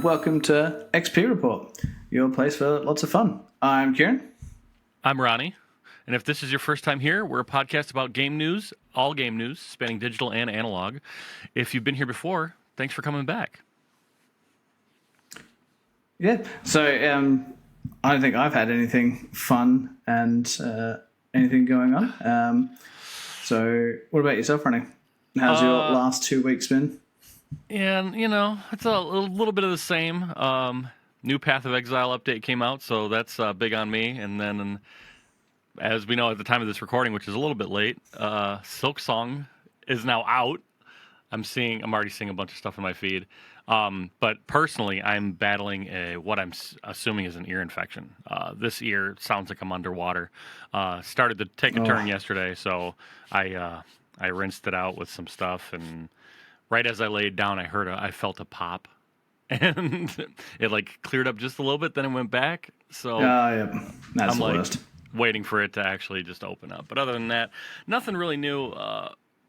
welcome to XPReport, your place for lots of fun. I'm Kieran. I'm Ronnie, and if this is your first time here, we're a podcast about game news, all game news, spanning digital and analog. If you've been here before, thanks for coming back. Yeah, so I don't think I've had anything fun and anything going on. So what about yourself, Ronnie? How's your last 2 weeks been? And, you know, it's a little bit of the same. New Path of Exile update came out, so that's big on me. And then, as we know at the time of this recording, which is a little bit late, Silksong is now out. I'm already seeing a bunch of stuff in my feed. But personally, I'm battling what I'm assuming is an ear infection. This ear sounds like I'm underwater. Started to take a turn yesterday, so I rinsed it out with some stuff, and right as I laid down, I felt a pop, and it like cleared up just a little bit. Then it went back. So That's I'm the like worst. waiting for it to actually just open up. But other than that, nothing really new.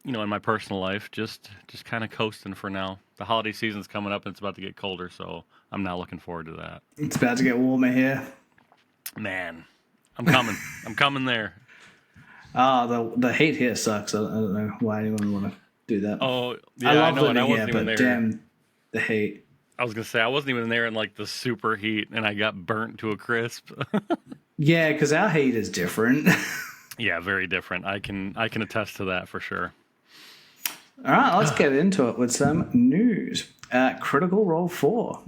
In my personal life, just kind of coasting for now. The holiday season's coming up, and it's about to get colder, so I'm not looking forward to that. It's about to get warmer here. Man, I'm coming. I'm coming there. The heat here sucks. I don't know why anyone would want to do that. Oh, yeah, I love know, and I living wasn't here, even but there. damn the heat. I was gonna say I wasn't even there in like the super heat, and I got burnt to a crisp. Yeah, because our heat is different. Yeah, very different. I can attest to that for sure. All right, let's get into it with some news. Critical Role 4.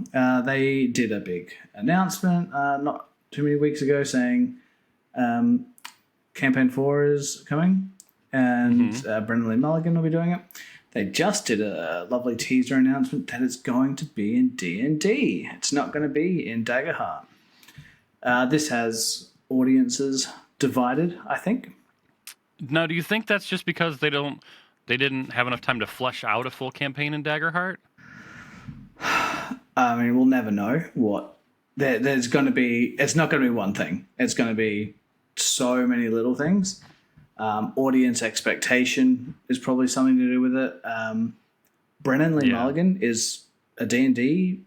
They did a big announcement not too many weeks ago saying Campaign 4 is coming and Brendan Lee Mulligan will be doing it. They just did a lovely teaser announcement that it's going to be in D&D. It's not going to be in Daggerheart. This has audiences divided, I think. Now, do you think that's just because they didn't have enough time to flesh out a full campaign in Daggerheart? I mean, we'll never know what. There's going to be. It's not going to be one thing. It's going to be so many little things. Audience expectation is probably something to do with it. Brennan Lee Mulligan is a D&D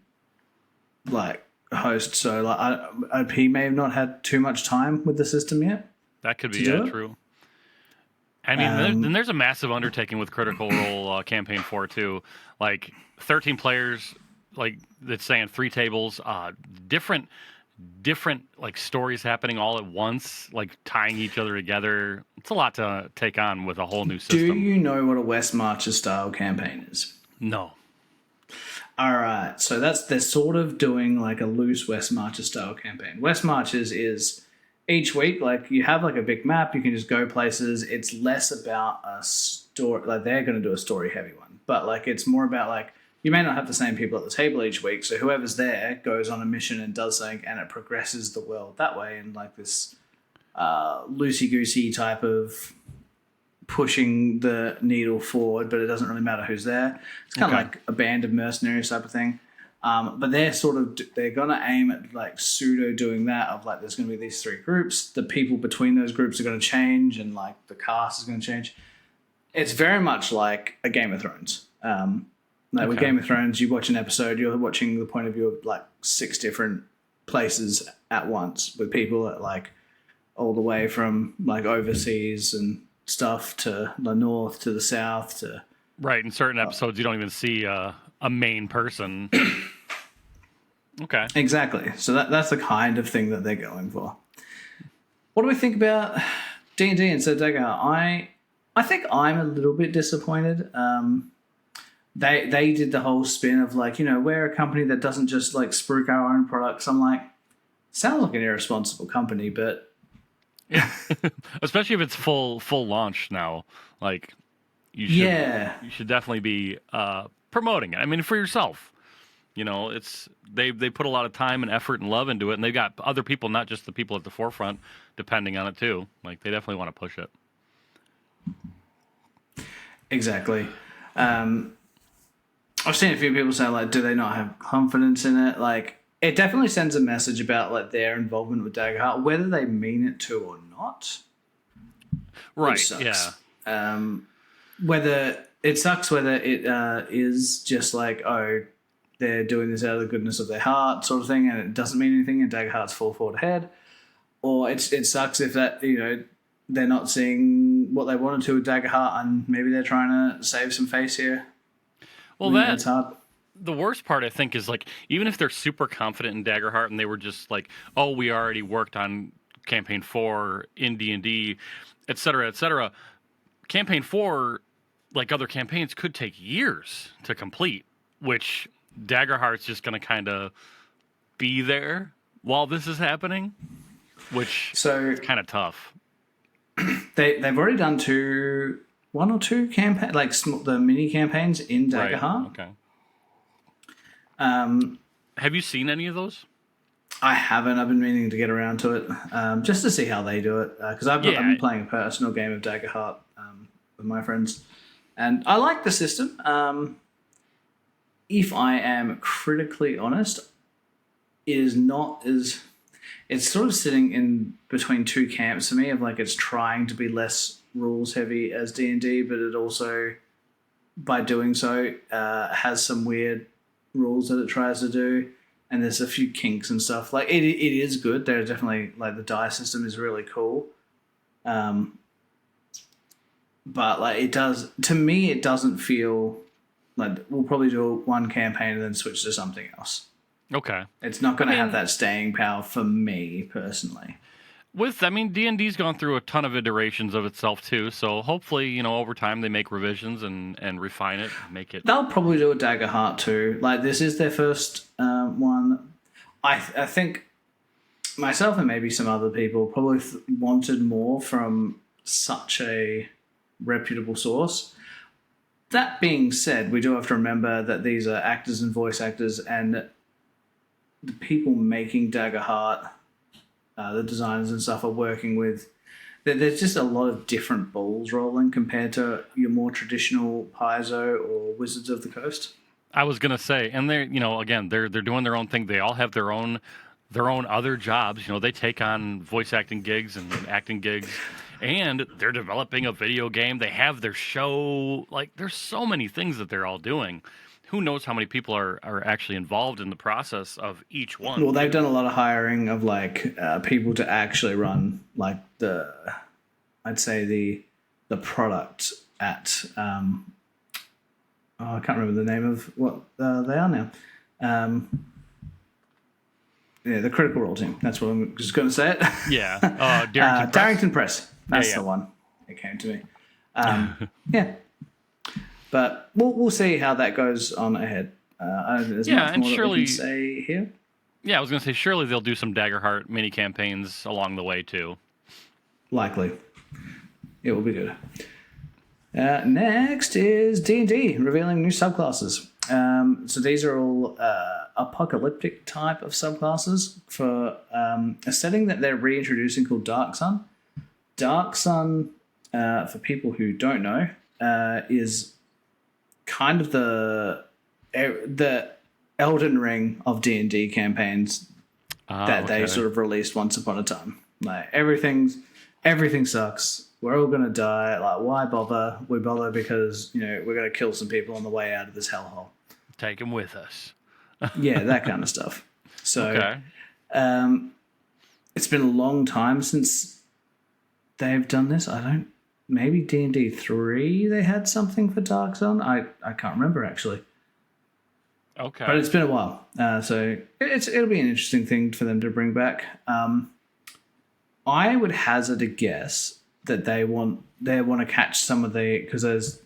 host, so he may have not had too much time with the system yet. That could be true. I mean, then there's a massive undertaking with Critical Role Campaign 4 too. Like 13 players, like that's saying 3 tables, different like stories happening all at once, like tying each other together. It's a lot to take on with a whole new system. Do you know what a West Marches style campaign is? No. All right, so they're sort of doing like a loose West Marches style campaign. West Marches is each week, like you have like a big map, you can just go places. It's less about a story, like they're going to do a story heavy one, but like it's more about like you may not have the same people at the table each week, so whoever's there goes on a mission and does something, and it progresses the world that way in like this loosey-goosey type of pushing the needle forward, but it doesn't really matter who's there. It's kind of like a band of mercenaries type of thing. But they're going to aim at like pseudo doing that of like there's going to be these 3 groups. The people between those groups are going to change, and like the cast is going to change. It's very much like a Game of Thrones. With Game of Thrones, you watch an episode, you're watching the point of view of like 6 different places at once with people at like all the way from like overseas and stuff to the north to the south to right. In certain episodes, you don't even see a main person. Okay. Exactly. So that's the kind of thing that they're going for. What do we think about D&D instead of Daggerheart? I think I'm a little bit disappointed. They did the whole spin of like, we're a company that doesn't just like spruik our own products. I'm like, sounds like an irresponsible company, but yeah. Especially if it's full launch now. Like you should definitely be promoting it. I mean, for yourself. It's they put a lot of time and effort and love into it, and they've got other people, not just the people at the forefront, depending on it too. Like they definitely want to push it. Exactly. I've seen a few people say like, do they not have confidence in it? Like, it definitely sends a message about like their involvement with Daggerheart, whether they mean it to or not. Right. Yeah. Whether it is just like, oh, they're doing this out of the goodness of their heart, sort of thing, and it doesn't mean anything, and dagger hearts fall forward ahead. Or it sucks if that, they're not seeing what they wanted to with dagger heart, and maybe they're trying to save some face here. Well, that's hard. The worst part, I think, is like, even if they're super confident in Daggerheart and they were just like, oh, we already worked on campaign 4 in D&D, et cetera, campaign 4, like other campaigns, could take years to complete, which Daggerheart's just going to kind of be there while this is happening, which is kind of tough. They've already done one or two campaign, like the mini campaigns in Daggerheart. Right. Okay. Have you seen any of those? I haven't. I've been meaning to get around to it, just to see how they do it. Because I've been playing a personal game of Daggerheart with my friends, and I like the system. If I am critically honest, it is not as... It's sort of sitting in between two camps for me of like it's trying to be less rules heavy as D&D, but it also, by doing so, has some weird rules that it tries to do, and there's a few kinks and stuff. Like it is good. There's definitely like the die system is really cool, but like it doesn't feel like we'll probably do one campaign and then switch to something else. Okay. It's not going to have that staying power for me personally. D&D's gone through a ton of iterations of itself too, so hopefully, over time they make revisions and refine it, make it... They'll probably do a Daggerheart too. Like, this is their first one. I think myself and maybe some other people probably wanted more from such a reputable source. That being said, we do have to remember that these are actors and voice actors, and the people making Daggerheart, the designers and stuff, are working with... There's just a lot of different balls rolling compared to your more traditional Paizo or Wizards of the Coast. I was gonna say, and they're again they're doing their own thing. They all have their own other jobs. They take on voice acting gigs and acting gigs, and they're developing a video game. They have their show. Like, there's so many things that they're all doing. Who knows how many people are actually involved in the process of each one? Well, they've done a lot of hiring of people to actually run I'd say the product at I can't remember the name of what they are now. The Critical Role team. That's what I'm just going to say it. Yeah, Darrington Press. That's the one that came to me. Yeah. But we'll see how that goes on ahead. There's much more that we can say here. Yeah, I was going to say, surely they'll do some Daggerheart mini campaigns along the way too. Likely. It will be good. Next is D&D, revealing new subclasses. So these are all apocalyptic type of subclasses for a setting that they're reintroducing called Dark Sun. Dark Sun, for people who don't know, is kind of the Elden Ring of D&D campaigns they sort of released once upon a time. Like, everything sucks. We're all gonna die. Like, why bother? We bother because we're gonna kill some people on the way out of this hellhole. Take them with us. Yeah, that kind of stuff. So, it's been a long time since they've done this. Maybe D&D 3 they had something for Dark Sun. I can't remember actually. Okay. But it's been a while. So it'll be an interesting thing for them to bring back. I would hazard a guess that they want to catch some of because there's,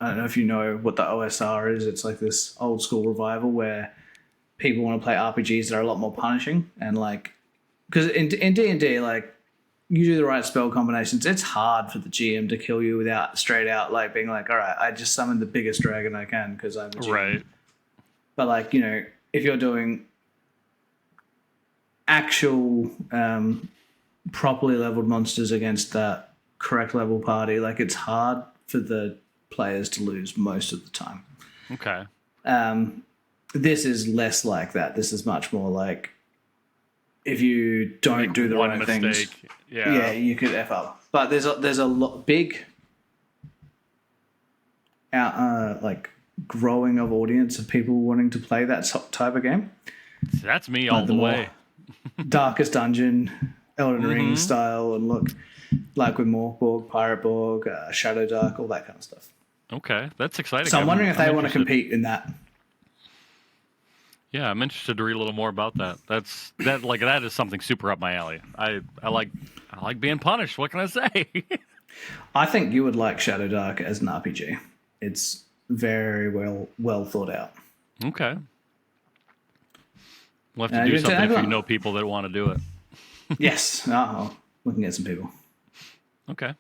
I don't know if you know what the OSR is. It's like this old school revival where people want to play RPGs that are a lot more punishing, and because in D&D, you do the right spell combinations, it's hard for the GM to kill you without straight out being like, all right, I just summoned the biggest dragon I can because I'm a GM. Right. But if you're doing actual properly leveled monsters against that correct level party, it's hard for the players to lose most of the time. Okay. This is less like that. This is much more like, if you don't do the right things, you could F up. But there's a big growing of audience of people wanting to play that type of game. That's me all the way. Darkest Dungeon, Elden Ring style, and look, like with Morkborg, Pirateborg, Shadow Dark, all that kind of stuff. Okay, that's exciting. So I'm wondering if they want to compete in that. Yeah, I'm interested to read a little more about that. That is something super up my alley. I like being punished. What can I say? I think you would like Shadow Dark as an RPG. It's very well thought out. Okay. We'll have to do something if you know people that want to do it. Yes. We can get some people. Okay.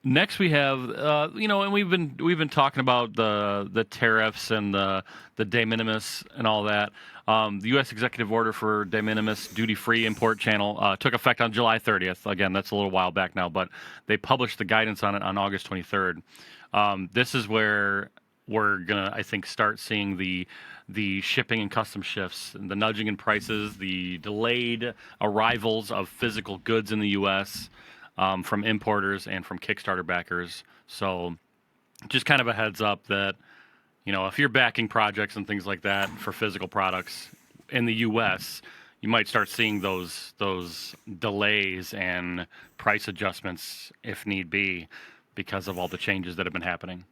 Next we have, and we've been talking about the tariffs and the de minimis and all that. The U.S. executive order for de minimis duty-free import channel took effect on July 30th. Again, that's a little while back now, but they published the guidance on it on August 23rd. This is where we're gonna, I think, start seeing the shipping and custom shifts, and the nudging in prices, the delayed arrivals of physical goods in the U.S. From importers and from Kickstarter backers. So just kind of a heads up that, if you're backing projects and things like that for physical products in the U.S., you might start seeing those delays and price adjustments if need be because of all the changes that have been happening.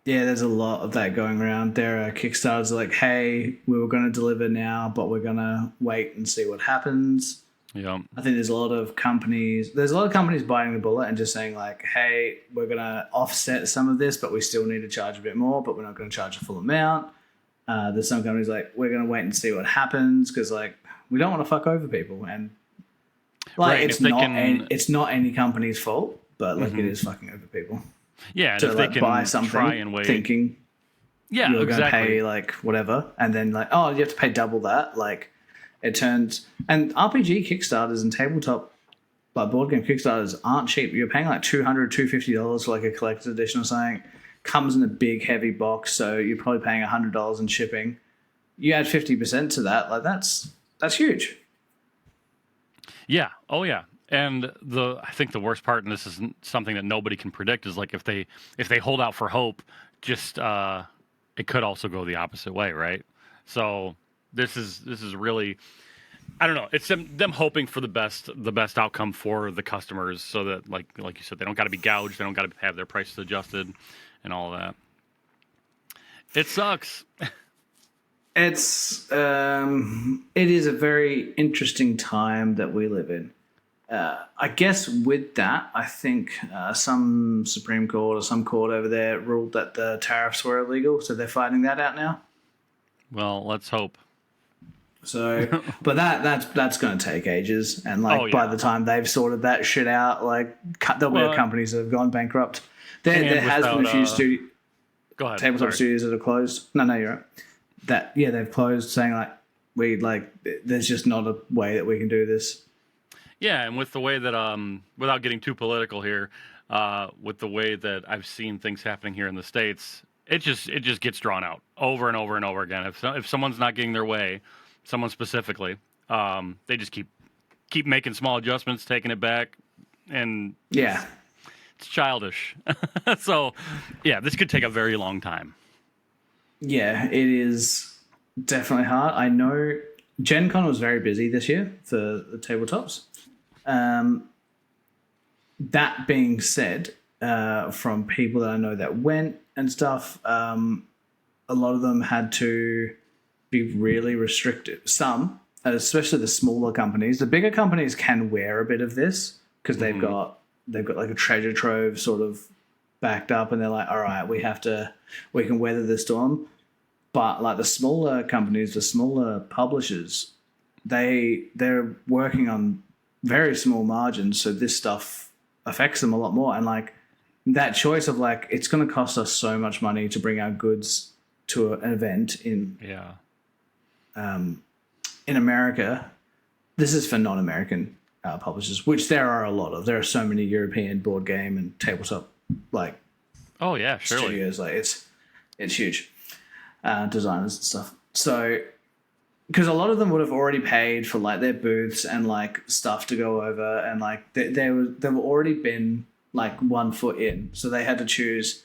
Yeah, there's a lot of that going around. There are Kickstarters like, hey, we were going to deliver now, but we're going to wait and see what happens. Yeah, I think there's a lot of companies biting the bullet and just saying like, hey, we're going to offset some of this, but we still need to charge a bit more, but we're not going to charge a full amount. There's some companies like, we're going to wait and see what happens because like we don't want to fuck over people. And like it's not any company's fault, but like it is fucking over people. Yeah, and to if like they can buy something try and wait, thinking you're going to pay like whatever, and then like, oh, you have to pay double that. Like it turns, and RPG Kickstarters and tabletop like board game Kickstarters aren't cheap. You're paying like $200, $250 for like a collector's edition or something. Comes in a big heavy box, so you're probably paying $100 in shipping. You add 50% to that, like that's huge. Yeah. Oh yeah. And I think the worst part, and this is something that nobody can predict, is like if they hold out for hope, just it could also go the opposite way, right? So this is really, I don't know. It's them hoping for the best outcome for the customers, so that like you said, they don't got to be gouged, they don't got to have their prices adjusted, and all of that. It sucks. It is a very interesting time that we live in. I guess with that, I think some Supreme Court or some court over there ruled that the tariffs were illegal, so they're fighting that out now. Well, let's hope. So, but that's going to take ages, and like by the time they've sorted that shit out, like there'll be companies that have gone bankrupt. There has been a few tabletop studios that have closed. No, you're right. They've closed, saying like there's just not a way that we can do this. Yeah, and with the way that, without getting too political here, with the way that I've seen things happening here in the States, it just gets drawn out over and over and over again. If someone's not getting their way, someone specifically, they just keep making small adjustments, taking it back, and it's childish. So, yeah, this could take a very long time. Yeah, it is definitely hard. I know Gen Con was very busy this year for the tabletops. That being said, from people that I know that went and stuff, a lot of them had to be really restrictive. Some, especially the smaller companies. The bigger companies can wear a bit of this because they've got like a treasure trove sort of backed up, and they're like, all right, we can weather the storm. But like the smaller companies, the smaller publishers, they're working on very small margins, so this stuff affects them a lot more. And like that choice of like, it's going to cost us so much money to bring our goods to an event in America. This is for non-American publishers, which there are a lot of. There are so many European board game and tabletop studios. Like it's huge, designers and stuff. So. Because a lot of them would have already paid for like their booths and like stuff to go over, and like they've already been like 1 foot in, so they had to choose: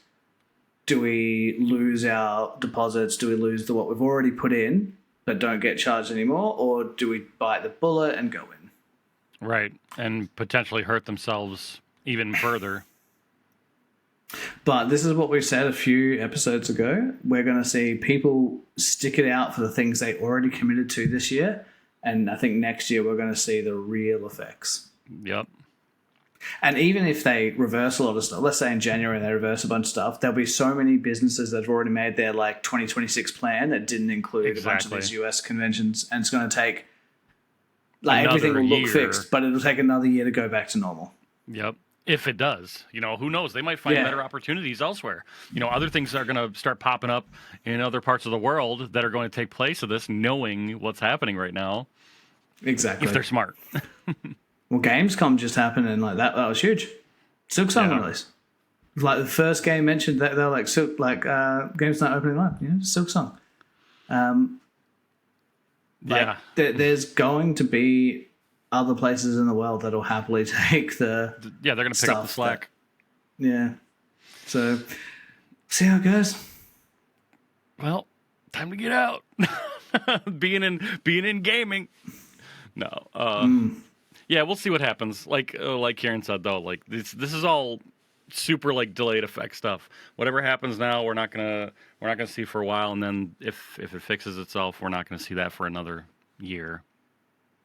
do we lose our deposits? Do we lose what we've already put in but don't get charged anymore? Or do we bite the bullet and go in? Right. And potentially hurt themselves even further. But this is what we said a few episodes ago. We're going to see people stick it out for the things they already committed to this year. And I think next year we're going to see the real effects. Yep. And even if they reverse a lot of stuff, let's say in January they reverse a bunch of stuff, there'll be so many businesses that have already made their 2026 plan that didn't include a bunch of these US conventions. And it's going to take, everything will look fixed, but it'll take another year to go back to normal. Yep. If it does, who knows? They might find better opportunities elsewhere. Other things are going to start popping up in other parts of the world that are going to take place of this, knowing what's happening right now. Exactly. If they're smart. Well, Gamescom just happened, and that was huge. Silksong release. The first game mentioned that they're game's not opening live. Silksong. There's going to be other places in the world that'll happily take the they're going to pick up the slack. So see how it goes. Well, time to get out. being in gaming. No. Yeah, we'll see what happens. Like Kieran said though, this is all super delayed effect stuff. Whatever happens now, we're not gonna see for a while, and then if it fixes itself, we're not gonna see that for another year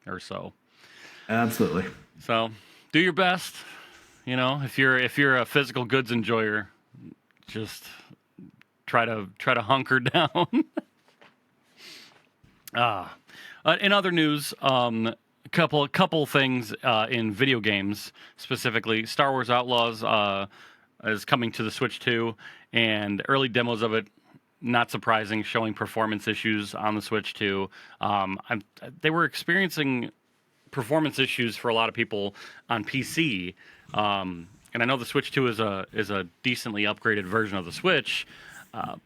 or so. Absolutely. So do your best. If you're a physical goods enjoyer, just try to hunker down. In other news, couple things in video games specifically. Star Wars Outlaws is coming to the Switch 2, and early demos of it, not surprising, showing performance issues on the Switch 2. They were experiencing performance issues for a lot of people on PC, and I know the Switch 2 is a decently upgraded version of the Switch,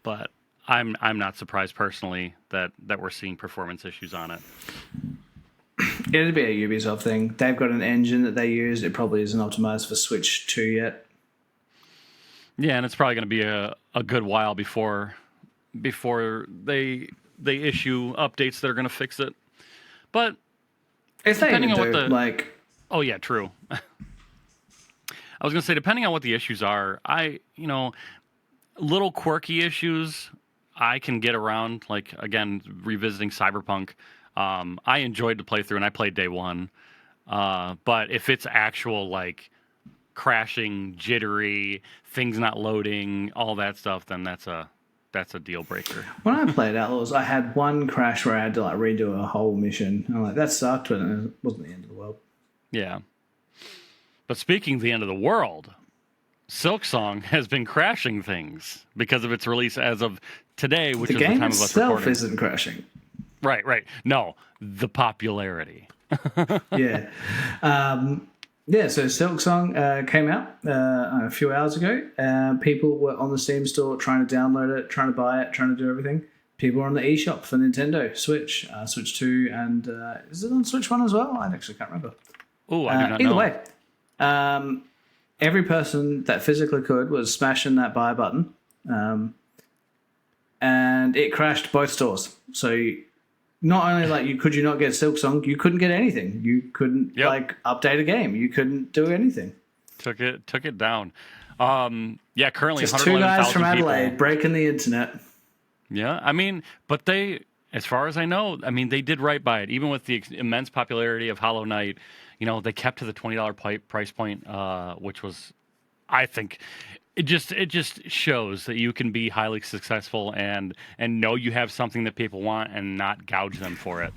but I'm not surprised personally that we're seeing performance issues on it. It'd be a Ubisoft thing. They've got an engine that they use. It probably isn't optimized for Switch 2 yet. Yeah, and it's probably going to be a good while before they issue updates that are going to fix it. But if they depending even on do, oh yeah, true. I was going to say, depending on what the issues are, little quirky issues I can get around. Again, revisiting Cyberpunk. I enjoyed the playthrough, and I played day one. But if it's actual, crashing, jittery, things not loading, all that stuff, then that's a deal breaker. When I played Outlaws, I had one crash where I had to redo a whole mission. I'm that sucked, but it wasn't the end of the world. Yeah. But speaking of the end of the world, Silksong has been crashing things because of its release as of today, which is the time of us recording. The game itself isn't crashing. Right. No, the popularity. Yeah. So Silksong came out a few hours ago. People were on the Steam store trying to download it, trying to buy it, trying to do everything. People were on the eShop for Nintendo, Switch, Switch 2, and is it on Switch 1 as well? I actually can't remember. Oh, I do not know. Either way, every person that physically could was smashing that buy button, and it crashed both stores. So not only could you not get Silksong, you couldn't get anything. You couldn't update a game. You couldn't do anything. Took it down. Currently just two guys from Adelaide people breaking the internet. Yeah, but they, as far as I know, they did right by it. Even with the immense popularity of Hollow Knight, they kept to the $20 price point, which was, I think, it just shows that you can be highly successful and know you have something that people want and not gouge them for it.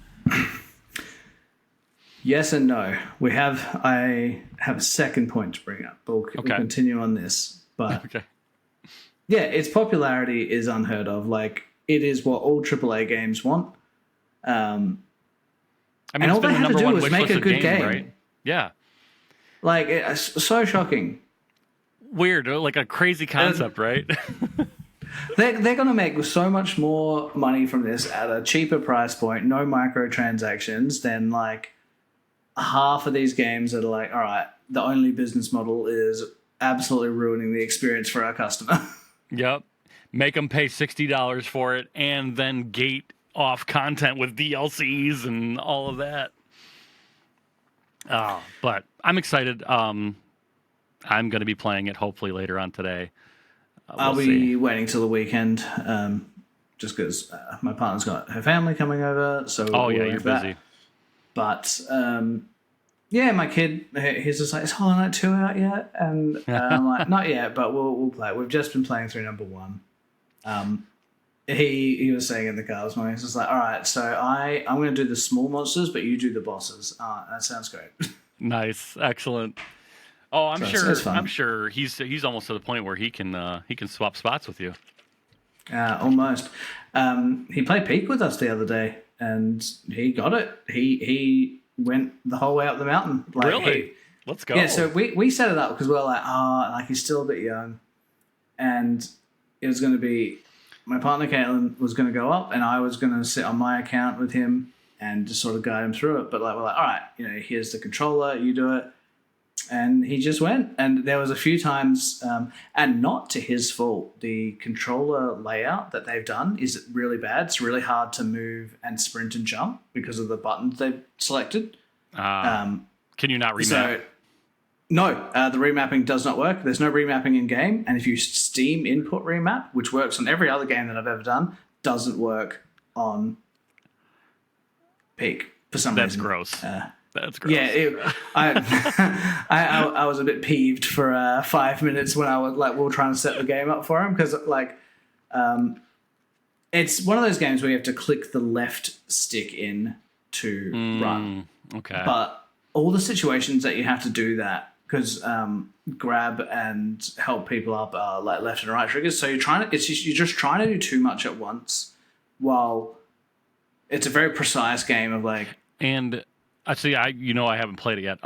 Yes and no. I have a second point to bring up. We'll continue on this. But yeah, its popularity is unheard of. It is what all AAA games want. And all they had to do was make a good game. Right? Yeah. It's so shocking. Weird, a crazy concept, right? They're going to make so much more money from this at a cheaper price point, no microtransactions, than half of these games that are all right, the only business model is absolutely ruining the experience for our customer. Yep. make them pay $60 for it, and then gate off content with DLCs and all of that. But I'm excited. I'm going to be playing it hopefully later on today. I'll be waiting till the weekend, just because my partner's got her family coming over. So you're busy. But yeah, my kid, he's just like, is Hollow Knight 2 out yet? And I'm like, not yet, but we'll play it. We've just been playing through number 1. He was saying in the car this morning, he's just like, all right, so I'm going to do the small monsters, but you do the bosses. That sounds great. Nice, excellent. Oh, I'm sure he's almost to the point where he can swap spots with you. Almost. He played Peak with us the other day, and he got it. He went the whole way up the mountain. Like, really? Let's go. Yeah, so we set it up because we were like, he's still a bit young, and it was going to be my partner Caitlin was going to go up, and I was going to sit on my account with him and just sort of guide him through it. But we're like, all right, here's the controller, you do it. And he just went. And there was a few times, and not to his fault, the controller layout that they've done is really bad. It's really hard to move and sprint and jump because of the buttons they've selected. Can you not remap? So, no, the remapping does not work. There's no remapping in game. And if you Steam input remap, which works on every other game that I've ever done, doesn't work on Peak for some reason. That's gross. That's gross. Yeah, I was a bit peeved for 5 minutes when I was we were trying to set the game up for him because it's one of those games where you have to click the left stick in to run. Okay. But all the situations that you have to do that because grab and help people up are like left and right triggers. So you're just trying to do too much at once while it's a very precise game of and. Actually, I haven't played it yet.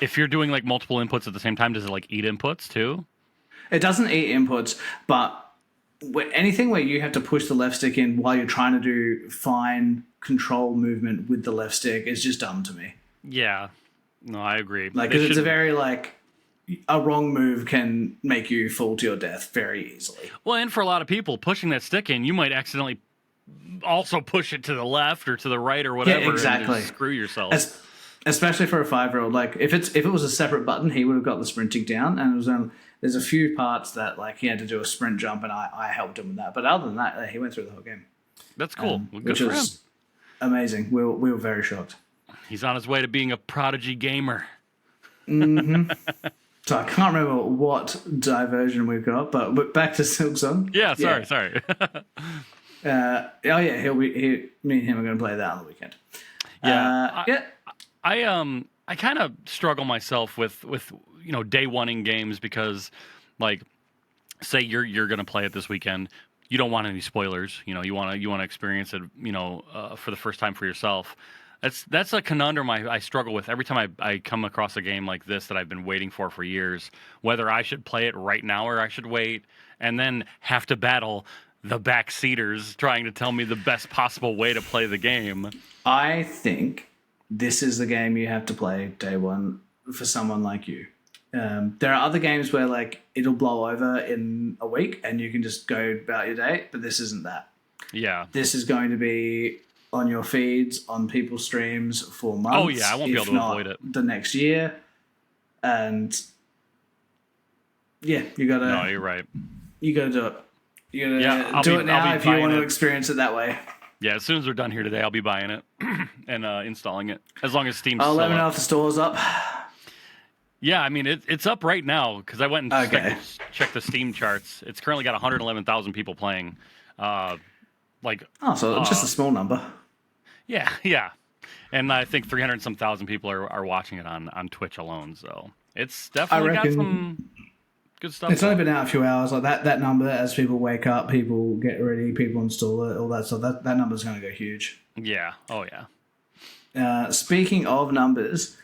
If you're doing multiple inputs at the same time, does it eat inputs too? It doesn't eat inputs, but anything where you have to push the left stick in while you're trying to do fine control movement with the left stick is just dumb to me. Yeah, no, I agree. Because it's a very a wrong move can make you fall to your death very easily. Well, and for a lot of people, pushing that stick in, you might accidentally also push it to the left or to the right or whatever. Yeah, exactly. And screw yourself. Especially for a 5-year-old. If it was a separate button, he would have got the sprinting down. And there's a few parts that he had to do a sprint jump, and I helped him with that. But other than that, he went through the whole game. That's cool. Which was amazing. We were very shocked. He's on his way to being a prodigy gamer. Mm-hmm. So I can't remember what diversion we've got, but back to Silksong. Yeah, sorry. Me and him are going to play that on the weekend. I kind of struggle myself with day one-ing games because say you're going to play it this weekend, you don't want any spoilers. You want to experience it for the first time for yourself. That's a conundrum I struggle with every time I come across a game like this that I've been waiting for years, whether I should play it right now or I should wait, and then have to battle the backseaters trying to tell me the best possible way to play the game. I think this is the game you have to play day one for someone like you. There are other games where it'll blow over in a week and you can just go about your day, but this isn't that. Yeah. This is going to be on your feeds, on people's streams for months. Oh yeah, I won't be able to avoid it. The next year. And yeah, you gotta... No, you're right. You gotta do it. You gotta do it now if you want to experience it that way. Yeah, as soon as we're done here today, I'll be buying it and installing it. As long as Steam's still let me know if the store's up. Yeah, I mean, it's up right now because I went and checked the Steam charts. It's currently got 111,000 people playing. So just a small number. Yeah. And I think 300 and some thousand people are watching it on Twitch alone. So it's definitely got some good stuff. It's only been out a few hours. That number, as people wake up, people get ready, people install it, all that stuff. That number's going to go huge. Yeah. Oh yeah. Speaking of numbers,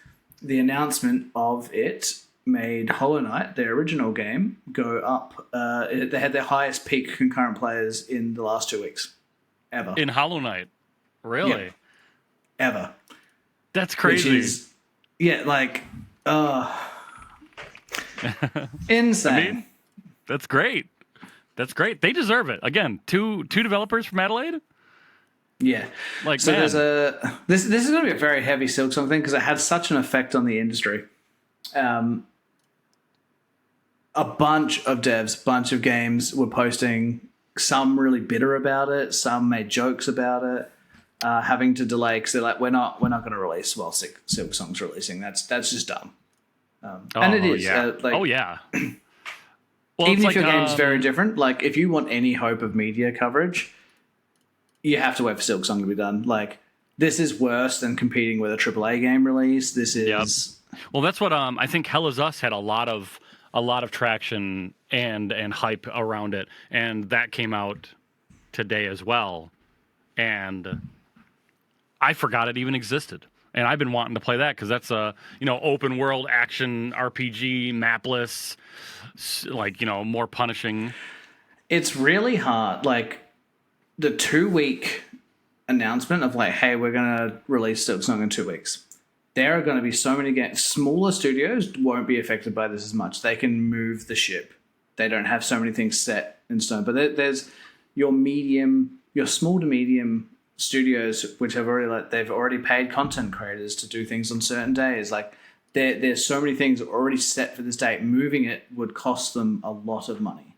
the announcement of it made Hollow Knight, their original game, go up. They had their highest peak concurrent players in the last 2 weeks, ever. In Hollow Knight, really? Yep. Ever. That's crazy. Which is, insane. I mean, that's great. That's great. They deserve it. Again, two developers from Adelaide. Yeah. Like, so man. there's this is going to be a very heavy Silksong thing because it had such an effect on the industry. A bunch of devs, bunch of games were posting, some really bitter about it, some made jokes about it, having to delay because they're like, we're not going to release while Silksong's releasing. That's just dumb. And it is. Yeah. Well, even if your game's very different, like if you want any hope of media coverage, you have to wait for Silksong to be done. Like, this is worse than competing with a AAA game release. This is... Yep. Well, that's what I think Hell Is Us had a lot of traction and hype around it, and that came out today as well. And I forgot it even existed. And I've been wanting to play that because that's a open world action RPG, mapless, like more punishing. It's really hard. Like the 2-week announcement of like, hey, we're gonna release Silksong in 2 weeks. There are going to be so many games. Smaller studios won't be affected by this as much. They can move the ship. They don't have so many things set in stone. But there's your small to medium studios, which have they've already paid content creators to do things on certain days. Like there's so many things already set for this date. Moving it would cost them a lot of money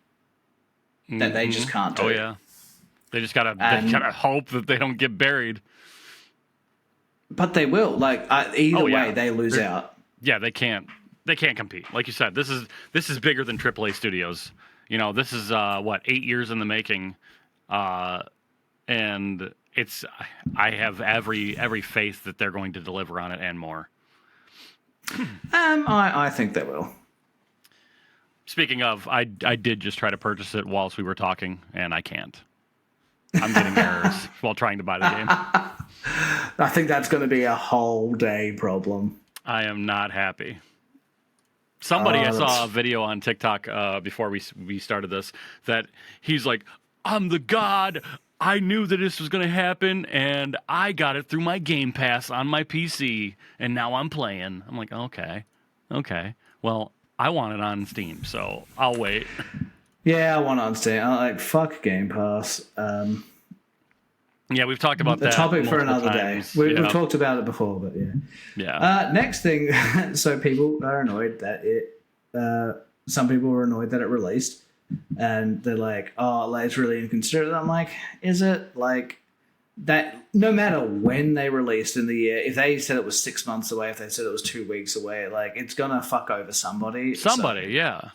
that they just can't do. Oh yeah, they just gotta hope that they don't get buried. But they will. Like either way, they lose out. Yeah, they can't compete. Like you said, this is bigger than AAA studios. This is 8 years in the making, and I have every faith that they're going to deliver on it and more. I think they will. Speaking of, I did just try to purchase it whilst we were talking, and I can't. I'm getting errors while trying to buy the game. I think that's going to be a whole day problem. I am not happy. I saw a video on TikTok before we started this that he's like, I'm the god. I knew that this was going to happen, and I got it through my Game Pass on my PC, and now I'm playing. I'm like, okay. Well, I want it on Steam, so I'll wait. Yeah, I want it on Steam. I'm like, fuck Game Pass. Yeah, we've talked about that. The topic for another times. day. We've talked about it before, but yeah. Yeah. Next thing, so people are annoyed that some people were annoyed that it released, and they're like, oh, like, it's really inconsiderate. I'm like, is it? Like, that no matter when they released in the year, if they said it was 6 months away, if they said it was 2 weeks away, like, it's gonna fuck over somebody. Yeah.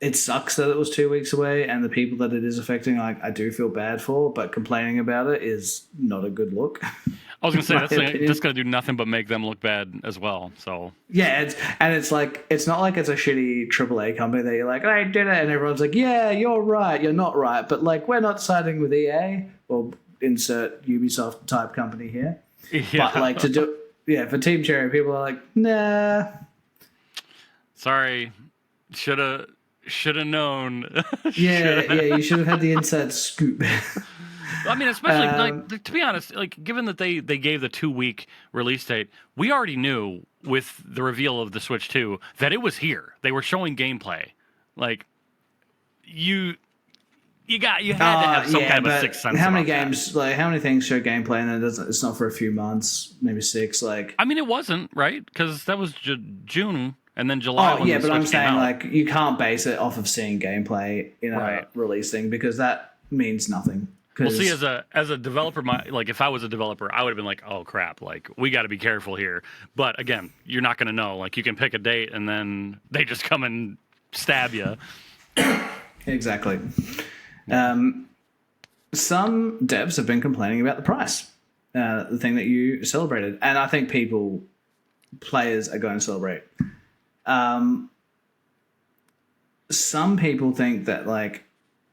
It sucks that it was 2 weeks away, and the people that it is affecting, like, I do feel bad for, but complaining about it is not a good look. I was going to say, that's just going to do nothing but make them look bad as well. So yeah, it's like, it's not like it's a shitty AAA company that you're like, I did it, and everyone's like, yeah, you're right, you're not right, but like, we're not siding with EA, or insert Ubisoft type company here. Yeah. But like for Team Cherry, people are like, nah. Sorry, should have known. Yeah, you should have had the inside scoop. I mean, especially like, to be honest, like, given that they gave the 2-week release date, we already knew with the reveal of the Switch 2 that it was here. They were showing gameplay. Like, you had to have some kind of a sixth sense. How many games? Like, how many things show gameplay and then it's not for a few months, maybe 6? Like, I mean, it wasn't right because that was June. And then July. Oh yeah, but I'm saying like you can't base it off of seeing gameplay in a release thing because that means nothing. Well, see, as a developer, like if I was a developer, I would have been like, oh crap, like we got to be careful here. But again, you're not going to know. Like you can pick a date and then they just come and stab you. Exactly. Some devs have been complaining about the price, the thing that you celebrated, and I think players are going to celebrate. Some people think that, like,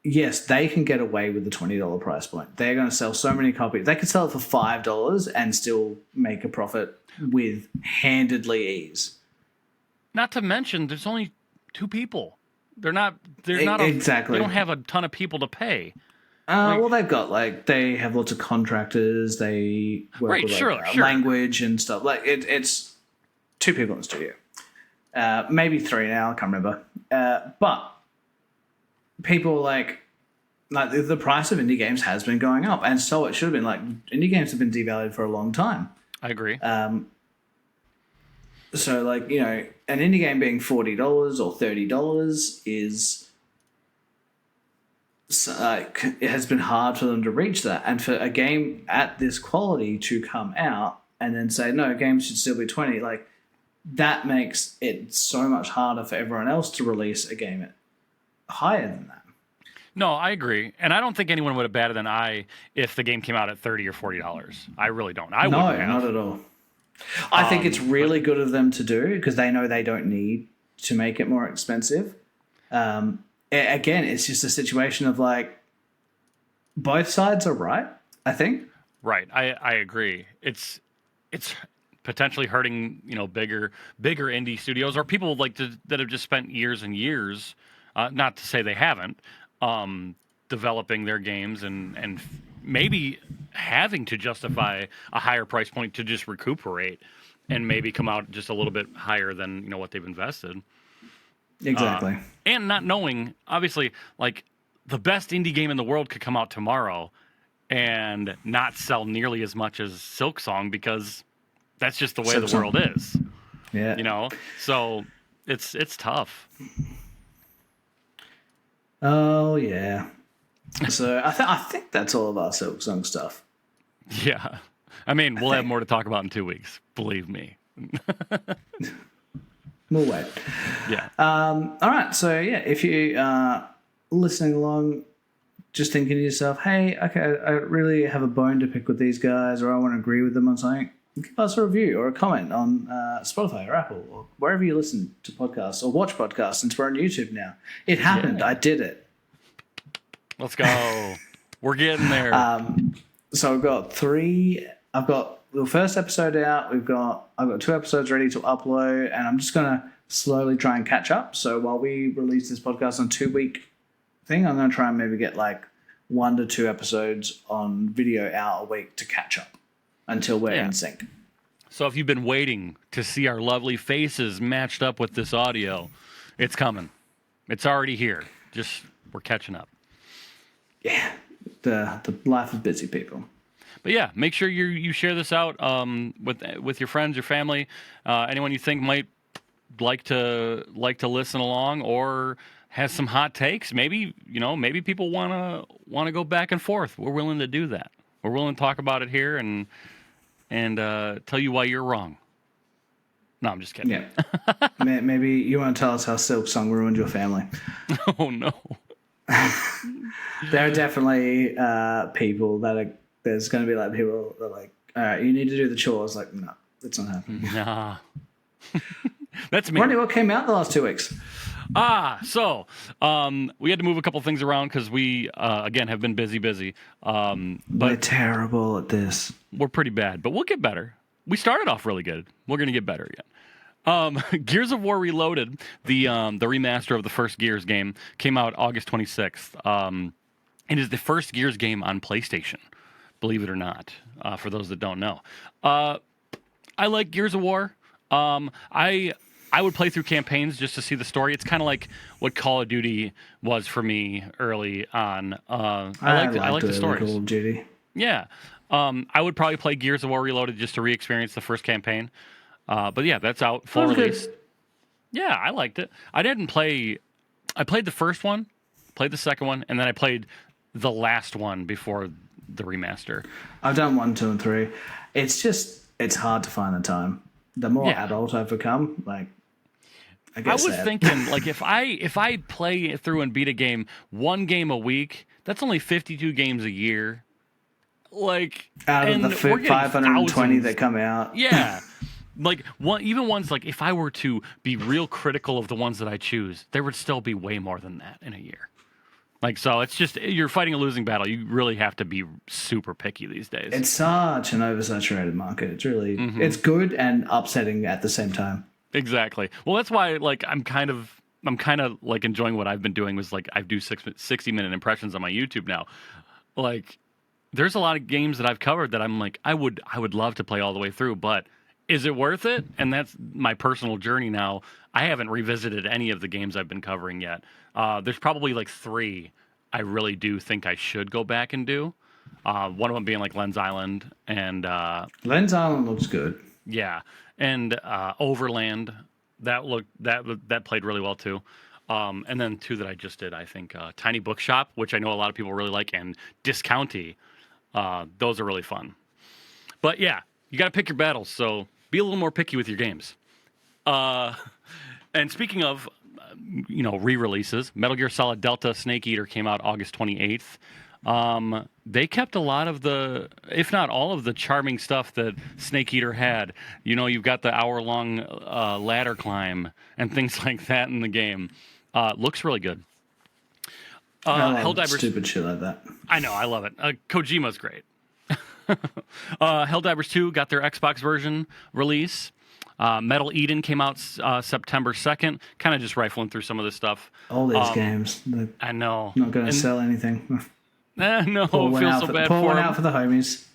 yes, they can get away with the $20 price point. They're going to sell so many copies. They could sell it for $5 and still make a profit with handedly ease. Not to mention, there's only 2 people. They're not exactly. They don't have a ton of people to pay. Well, they've got they have lots of contractors. They work with language and stuff. Like it's 2 people in the studio. Maybe 3 now, I can't remember. But people like the price of indie games has been going up, and so it should have been. Like indie games have been devalued for a long time. I agree. So like an indie game being $40 or $30 is like it has been hard for them to reach that, and for a game at this quality to come out and then say no, games should still be 20, like that makes it so much harder for everyone else to release a game at higher than that. No, I agree, and I don't think anyone would have batted an eye if the game came out at $30 or $40. I really don't. I No, wouldn't have. not at all. I think it's really good of them to do because they know they don't need to make it more expensive. Again, it's just a situation of like both sides are right, I think. Right, I agree. It's potentially hurting bigger indie studios or people that have just spent years and years. Not to say they haven't developing their games and maybe having to justify a higher price point to just recuperate and maybe come out just a little bit higher than what they've invested. Exactly. And not knowing, obviously, like the best indie game in the world could come out tomorrow and not sell nearly as much as Silksong because that's just the way the world is. Yeah. So it's tough. Oh yeah. So I think that's all of our Silksong stuff. Yeah. I mean, we'll have more to talk about in 2 weeks. Believe me. We'll wait. Yeah. All right. So yeah, if you are listening along, just thinking to yourself, hey, okay, I really have a bone to pick with these guys, or I want to agree with them on something, give us a review or a comment on Spotify or Apple or wherever you listen to podcasts or watch podcasts, since we're on YouTube now. It happened. Yeah. I did it. Let's go. We're getting there. So I've got the first episode out. I've got 2 episodes ready to upload, and I'm just gonna slowly try and catch up. So while we release this podcast on 2-week thing, I'm gonna try and maybe get like 1 to 2 episodes on video out a week to catch up until we're in sync. So if you've been waiting to see our lovely faces matched up with this audio, it's coming. It's already here. Just we're catching up. Yeah, the life of busy people. But yeah, make sure you share this out with your friends, your family, anyone you think might like to listen along or has some hot takes. Maybe people wanna go back and forth. We're willing to do that. We're willing to talk about it here and tell you why you're wrong. No, I'm just kidding. Yeah. Maybe you want to tell us how Silksong ruined your family. Oh no. There are definitely people that are. There's going to be like people that are like, all right, you need to do the chores. Like, no, it's not happening. Nah. That's me. Ronnie, what came out the last 2 weeks? So we had to move a couple things around because we again have been busy. But we're terrible at this. We're pretty bad, but we'll get better. We started off really good. We're going to get better again. Gears of War Reloaded, the remaster of the first Gears game, came out August 26th. It is the first Gears game on PlayStation, believe it or not, for those that don't know. I like Gears of War. I would play through campaigns just to see the story. It's kind of like what Call of Duty was for me early on. I like the stories. Call of Duty. Yeah. I would probably play Gears of War Reloaded just to re-experience the first campaign. But yeah, that's out full release. Good. Yeah, I liked it. I played the first one, played the second one, and then I played the last one before the remaster. I've done 1, 2, and 3. It's hard to find the time. The more adult I've become, like I was thinking, like if I play through and beat a game, 1 game a week, that's only 52 games a year. Like out of the 520 that come out. Yeah. Like even ones like if I were to be real critical of the ones that I choose, there would still be way more than that in a year. Like, so it's just, you're fighting a losing battle. You really have to be super picky these days. It's such an oversaturated market. It's really, it's good and upsetting at the same time. Exactly. Well, that's why, like, I'm kind of like enjoying what I've been doing was like, I do 60-minute impressions on my YouTube now. Like, there's a lot of games that I've covered that I'm like, I would love to play all the way through, but Is it worth it? And that's my personal journey now. I haven't revisited any of the games I've been covering yet. There's probably like 3 I really do think I should go back and do. One of them being like Lens Island and Lens Island looks good. yeah, and Overland. That played really well too. And then 2 that I just did, I think Tiny Bookshop, which I know a lot of people really like, and Discounty. Those are really fun. But yeah, you got to pick your battles, so be a little more picky with your games. And speaking of, re-releases, Metal Gear Solid Delta Snake Eater came out August 28th. They kept a lot of the, if not all of the charming stuff that Snake Eater had. You've got the hour-long ladder climb and things like that in the game. Looks really good. Helldivers, stupid shit like that. I know, I love it. Kojima's great. Helldivers 2 got their Xbox version release. Metal Eden came out September 2nd. Kind of just rifling through some of this stuff. All these games. I know. Not going to sell anything. No, it feels so bad for them. Pour one out for the homies.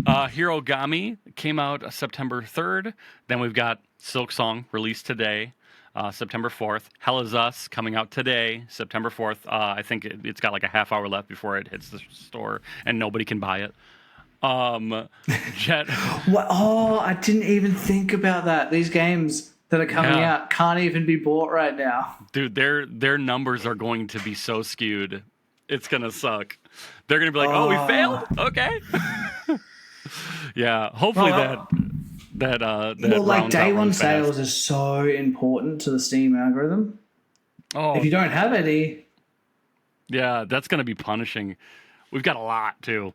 Hirogami came out September 3rd. Then we've got Silksong released today, September 4th. Hell Is Us coming out today, September 4th. I think it's got like a half hour left before it hits the store, and nobody can buy it. I didn't even think about that. These games that are coming out can't even be bought right now. Dude, their numbers are going to be so skewed. It's going to suck. They're going to be like, we failed? Okay. Yeah, hopefully that day one sales is so important to the Steam algorithm. Oh, if you don't have any, yeah, that's going to be punishing. We've got a lot too.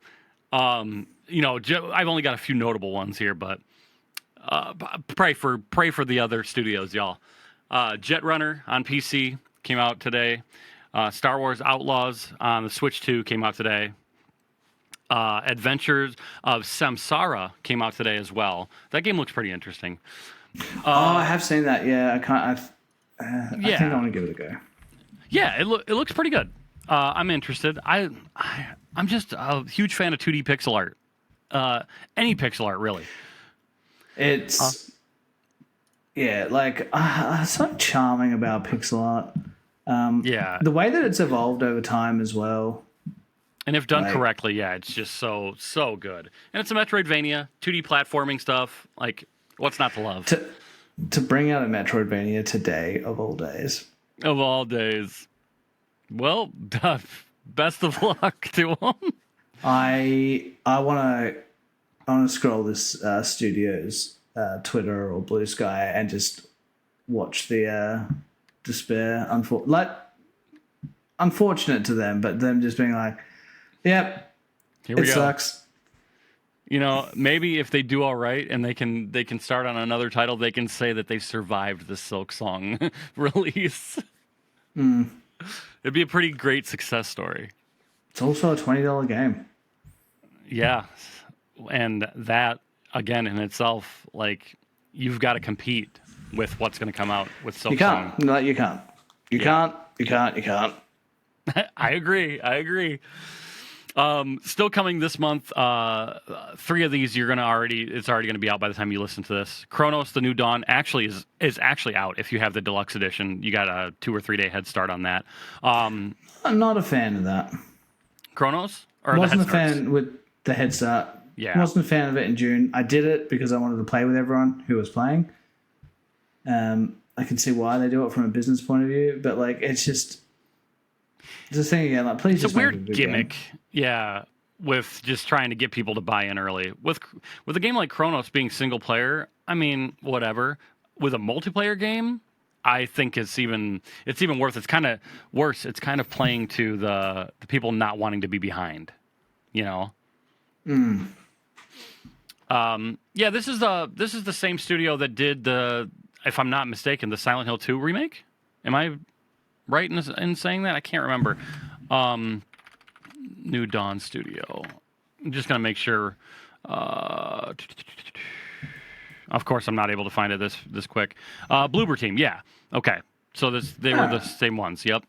I've only got a few notable ones here, but pray for the other studios, y'all. Jetrunner on PC came out today. Star Wars Outlaws on the Switch 2 came out today. Adventures of Samsara came out today as well. That game looks pretty interesting. I have seen that. Yeah, I think I want to give it a go. Yeah, it looks pretty good. I'm interested. I'm just a huge fan of 2D pixel art. Any pixel art, really. It's something charming about pixel art. The way that it's evolved over time as well. And if done correctly, it's just so good. And it's a Metroidvania, 2D platforming stuff. Like, what's not to love? To bring out a Metroidvania today, of all days. Of all days. Well, best of luck to them. I want to scroll this studio's Twitter or Blue Sky and just watch the despair. Unfortunate to them, but them just being like, "Yep, here we go. Sucks." Maybe if they do all right and they can start on another title, they can say that they survived the Silksong release. It'd be a pretty great success story. It's also a $20 game. Yeah, and that again in itself, like, you've got to compete with what's going to come out with Silksong. You can't. I agree. Still coming this month. 3 of these it's already gonna be out by the time you listen to this. Chronos: The New Dawn is actually out. If you have the deluxe edition, you got a 2 or 3 day head start on that. I'm not a fan of that. Chronos? Or wasn't a fan with the head start. Yeah. Wasn't a fan of it in June. I did it because I wanted to play with everyone who was playing. I can see why they do it from a business point of view, but it's just the thing again. Like, please, it's a weird gimmick. Game. Yeah, with just trying to get people to buy in early. With a game like Chronos being single player, I mean, whatever. With a multiplayer game, I think it's even worse. It's kind of worse. It's kind of playing to the people not wanting to be behind. Yeah, this is the same studio that did the, if I'm not mistaken, the Silent Hill 2 remake. Am I right in saying that? I can't remember. New Dawn Studio. I'm just gonna make sure. Of course, I'm not able to find it this quick. Bloober Team. Yeah. Okay. So they were the same ones. Yep.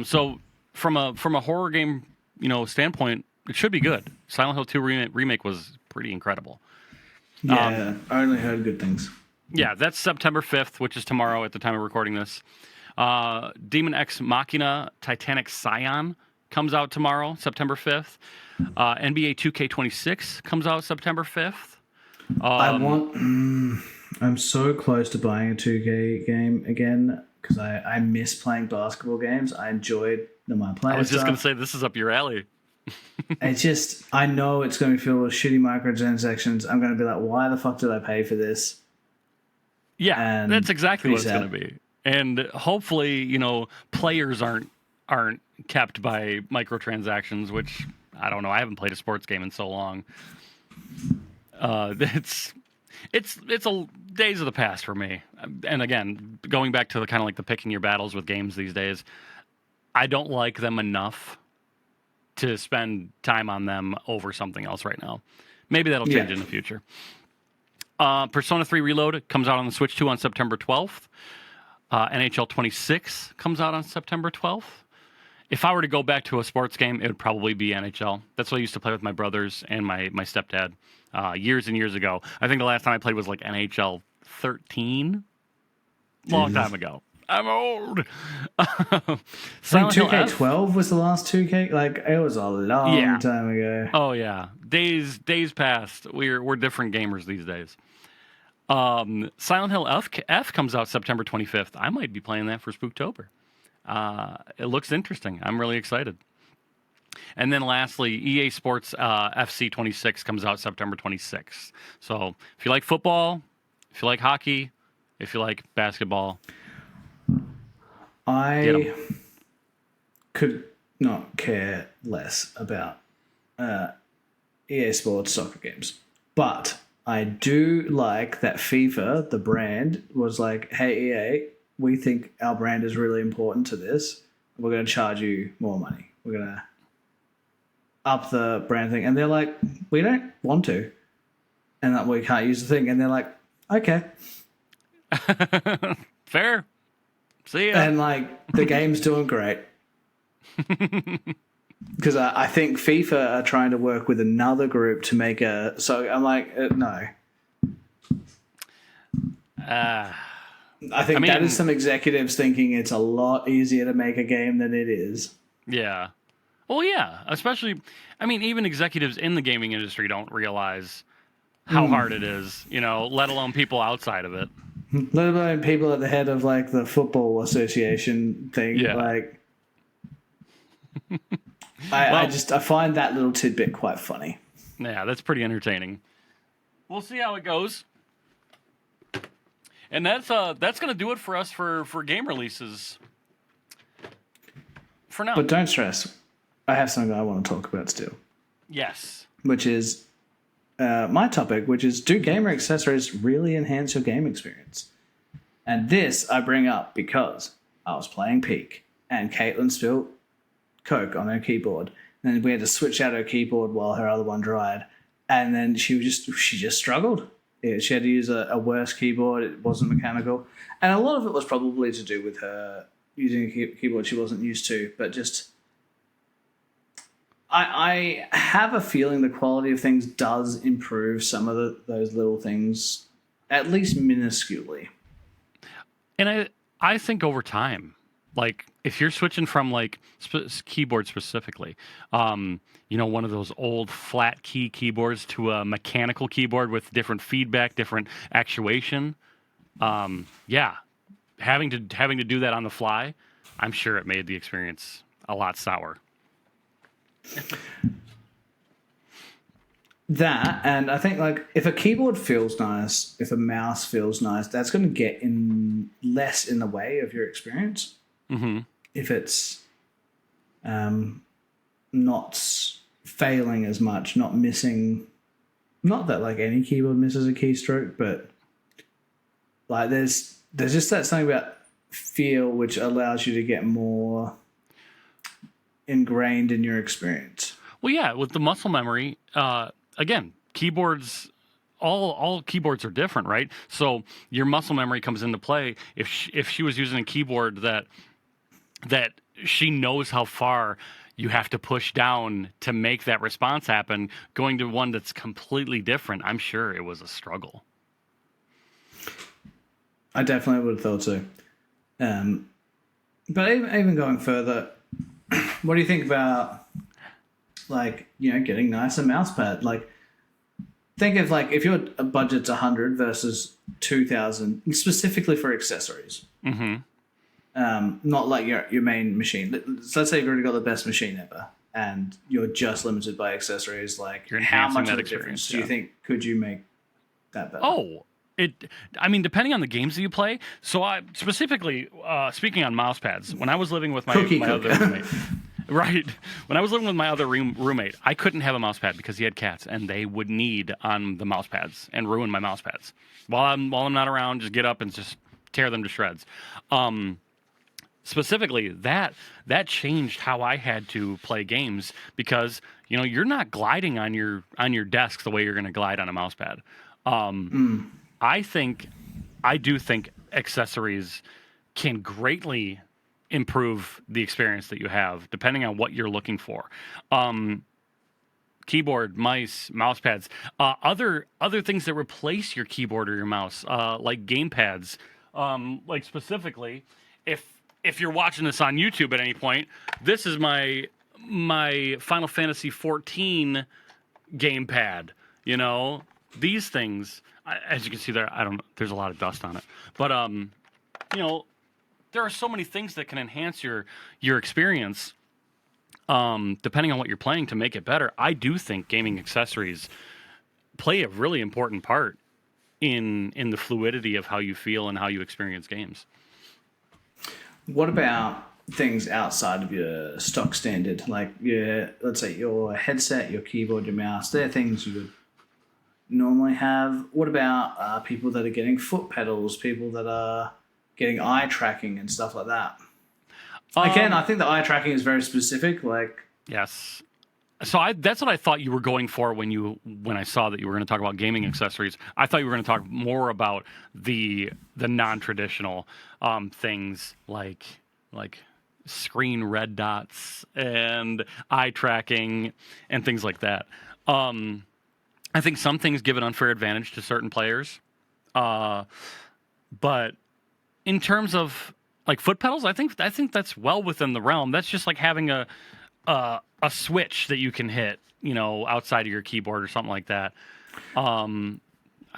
So from a horror game, standpoint, it should be good. Silent Hill 2 remake was pretty incredible. Yeah, I only heard good things. Yeah, that's September 5th, which is tomorrow at the time of recording this. Demon X Machina Titanic Scion comes out tomorrow, September 5th. NBA 2K26 comes out September 5th. I'm so close to buying a 2K game again because I miss playing basketball games. I enjoyed my playing. I was just going to say, this is up your alley. I know it's going to be filled with shitty microtransactions. I'm going to be like, why the fuck did I pay for this? Yeah, And that's exactly what it's peace going to be. And hopefully, players aren't kept by microtransactions, which I don't know. I haven't played a sports game in so long. It's days of the past for me. And again, going back to the kind of like the picking your battles with games these days, I don't like them enough to spend time on them over something else right now. Maybe that'll change in the future. Persona 3 Reload comes out on the Switch 2 on September 12th. NHL 26 comes out on September 12th. If I were to go back to a sports game, it would probably be NHL. That's what I used to play with my brothers and my stepdad years and years ago. I think the last time I played was like NHL 13. Long time ago. I'm old. Silent Hill 2K12 was the last 2K. Like, it was a long time ago. Oh yeah, days past. We're different gamers these days. Silent Hill F comes out September 25th. I might be playing that for Spooktober. It looks interesting. I'm really excited. And then lastly, EA Sports FC 26 comes out September 26th. So if you like football, if you like hockey, if you like basketball, I could not care less about EA Sports soccer games. But I do like that FIFA, the brand, was like, hey, EA, we think our brand is really important to this. We're going to charge you more money. We're going to up the brand thing. And they're like, we don't want to. And that we can't use the thing. And they're like, okay. Fair. See ya. And like, the game's doing great. Because I think FIFA are trying to work with another group to make a... So I'm like, no. I mean, that is some executives thinking it's a lot easier to make a game than it is. Yeah. Well, yeah. Especially, I mean, even executives in the gaming industry don't realize how hard it is, let alone people outside of it. Let alone people at the head of, like, the football association thing. Yeah. Like, I find that little tidbit quite funny. Yeah, that's pretty entertaining. We'll see how it goes. And that's going to do it for us for game releases for now. But don't stress. I have something I want to talk about still. Yes. Which is my topic, which is, do gamer accessories really enhance your game experience? And this I bring up because I was playing Peak and Caitlin spilled Coke on her keyboard. And then we had to switch out her keyboard while her other one dried. And then she just struggled. Yeah, she had to use a worse keyboard. It wasn't mechanical. And a lot of it was probably to do with her using a keyboard she wasn't used to. But just... I have a feeling the quality of things does improve some of those little things, at least minusculely. And I think over time, like if you're switching from like keyboard specifically, one of those old flat key keyboards to a mechanical keyboard with different feedback, different actuation, having to do that on the fly, I'm sure it made the experience a lot sour. That, and I think, like, if a keyboard feels nice, if a mouse feels nice, that's going to get less in the way of your experience. Mm-hmm. If it's not failing as much, not missing... Not that, like, any keyboard misses a keystroke, but, like, there's just that something about feel which allows you to get more ingrained in your experience. Well, yeah, with the muscle memory, again, keyboards, all keyboards are different, right? So your muscle memory comes into play. If she was using a keyboard that she knows how far, you have to push down to make that response happen. Going to one that's completely different, I'm sure it was a struggle. I definitely would have thought so. But even going further, what do you think about, like, getting nicer mouse pad? Like, think of, like, if your budget's 100 versus 2,000, specifically for accessories. Mm-hmm. Not like your main machine. So let's say you've already got the best machine ever, and you're just limited by accessories. Like, You're how enhancing much that of a experience, difference do you think could you make that better? Oh, I mean, depending on the games that you play. So I specifically, speaking on mouse pads, when I was living with my other roommate, right? When I was living with my other roommate, I couldn't have a mouse pad because he had cats, and they would knead on the mouse pads and ruin my mouse pads. While I'm not around, just get up and just tear them to shreds. Specifically, that changed how I had to play games, because you're not gliding on your desk the way you're going to glide on a mouse pad. I do think accessories can greatly improve the experience that you have, depending on what you're looking for. Keyboard, mice, mouse pads, other things that replace your keyboard or your mouse, like game pads. Like specifically, if you're watching this on YouTube at any point, this is my Final Fantasy 14 gamepad. These things, as you can see there, there's a lot of dust on it, but there are so many things that can enhance your experience, depending on what you're playing, to make it better. I do think gaming accessories play a really important part in the fluidity of how you feel and how you experience games. What about things outside of your stock standard, like let's say your headset, your keyboard, your mouse? They're things you would normally have. What about people that are getting foot pedals, people that are getting eye tracking and stuff like that? Again, I think the eye tracking is very specific. Like, yes. So that's what I thought you were going for when I saw that you were going to talk about gaming accessories. I thought you were going to talk more about the non-traditional things like screen red dots and eye tracking and things like that. I think some things give an unfair advantage to certain players, but in terms of like foot pedals, I think that's well within the realm. That's just like having a switch that you can hit, outside of your keyboard or something like that.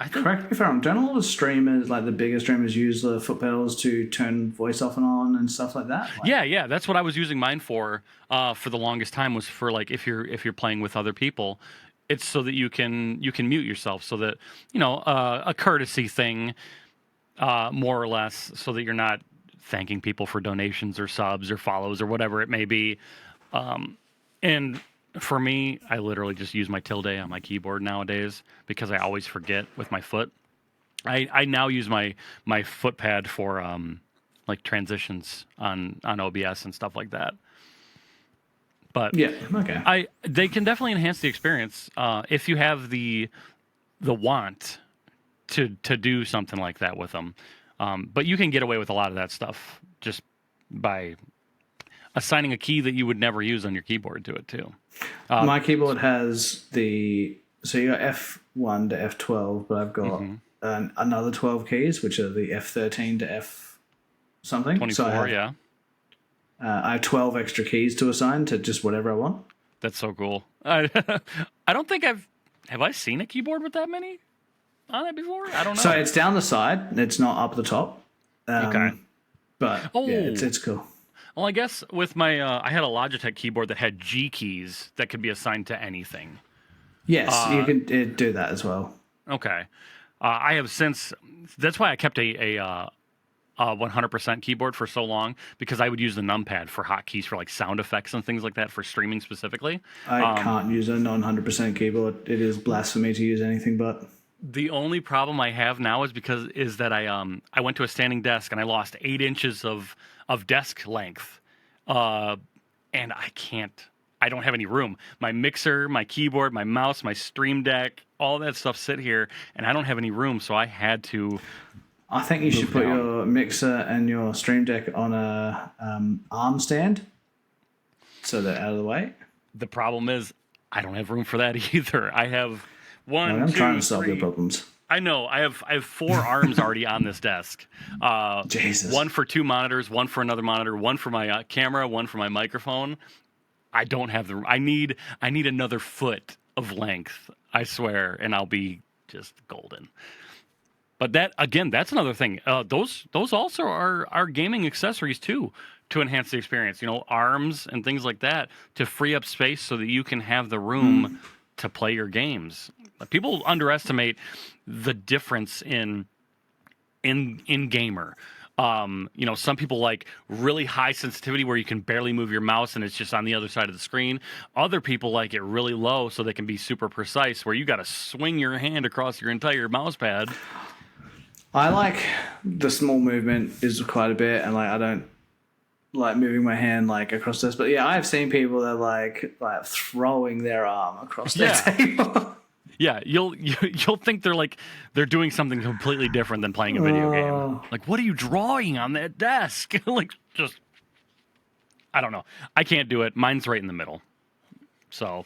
I think, correct me if I'm wrong, don't a lot of streamers, like the bigger streamers, use the foot pedals to turn voice off and on and stuff like that? Yeah, that's what I was using mine for the longest time, was for, like, if you're playing with other people, it's so that you can mute yourself, so that a courtesy thing, more or less, so that you're not thanking people for donations or subs or follows or whatever it may be. And for me, I literally just use my tilde on my keyboard nowadays, because I always forget with my foot. I now use my foot pad for like transitions on OBS and stuff like that. But yeah, okay. They can definitely enhance the experience if you have the want to do something like that with them. But you can get away with a lot of that stuff just by assigning a key that you would never use on your keyboard to it too. My keyboard has so you got F1 to F12, but I've got another 12 keys, which are the F13 to F something. 24, so yeah. I have 12 extra keys to assign to just whatever I want. That's so cool. I don't think have I seen a keyboard with that many on it before? I don't know. So it's down the side. It's not up the top. Okay. But yeah, it's cool. Well, I guess with my I had a Logitech keyboard that had G keys that could be assigned to anything. Yes, you can do that as well. Okay. I have since. That's why I kept a 100% keyboard for so long, because I would use the numpad for hotkeys for like sound effects and things like that, for streaming specifically. I can't use a non-100% keyboard. It is blasphemy to use anything but. The only problem I have now is that I went to a standing desk and I lost 8 inches of desk length, and I don't have any room. My mixer, my keyboard, my mouse, my Stream Deck, all that stuff sit here, and I don't have any room, so I had to. I think you should put your mixer and your Stream Deck on a arm stand, so they're out of the way. The problem is I don't have room for that either. I have one, I'm two, trying to solve your three. problems. I know. I have 4 arms already on this desk. Jesus. One for 2 monitors, one for another monitor, one for my camera, one for my microphone. I don't have the room. I need another foot of length, I swear, and I'll be just golden. But that, again, that's another thing. Those also are gaming accessories too, to enhance the experience. You know, arms and things like that to free up space so that you can have the room to play your games. People underestimate the difference in gamer. You know, some people like really high sensitivity where you can barely move your mouse and it's just on the other side of the screen. Other people like it really low so they can be super precise where you got to swing your hand across your entire mouse pad. I like the small movement is quite a bit, and like I don't like moving my hand like across this. But yeah, I've seen people that like throwing their arm across their table. Yeah, you'll think they're doing something completely different than playing a video game. Like, what are you drawing on that desk? Like, just I don't know. I can't do it. Mine's right in the middle. So,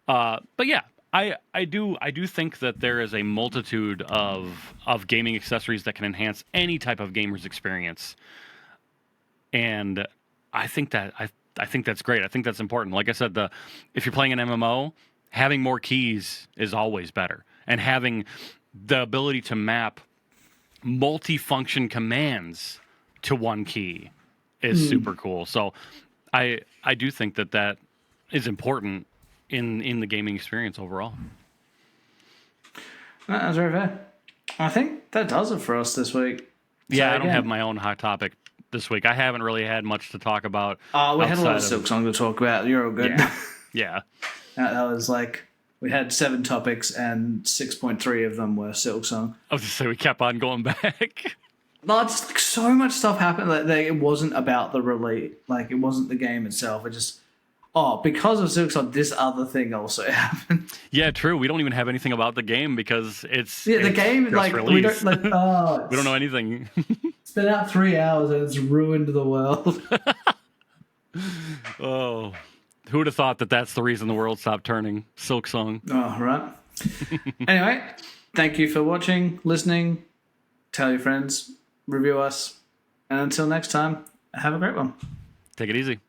but yeah, I do think that there is a multitude of gaming accessories that can enhance any type of gamer's experience, and I think that's great. I think that's important. Like I said, if you're playing an MMO, having more keys is always better. And having the ability to map multi-function commands to one key is super cool. So I do think that is important in the gaming experience overall. That's very fair. I think that does it for us this week. Yeah, I don't have my own hot topic this week. I haven't really had much to talk about. We had a lot of Silksong to talk about. You're all good. Yeah. That was like, we had 7 topics and 6.3 of them were Silksong. I was just say we kept on going back. No, just like so much stuff happened. Like, it wasn't about the release. Like, it wasn't the game itself. It just, because of Silksong, this other thing also happened. Yeah, true. We don't even have anything about the game because it's the game like released. we don't we don't know anything. It's been out 3 hours and it's ruined the world. Oh. Who would have thought that that's the reason the world stopped turning? Silksong. Oh, right. Anyway, thank you for watching, listening. Tell your friends, review us. And until next time, have a great one. Take it easy.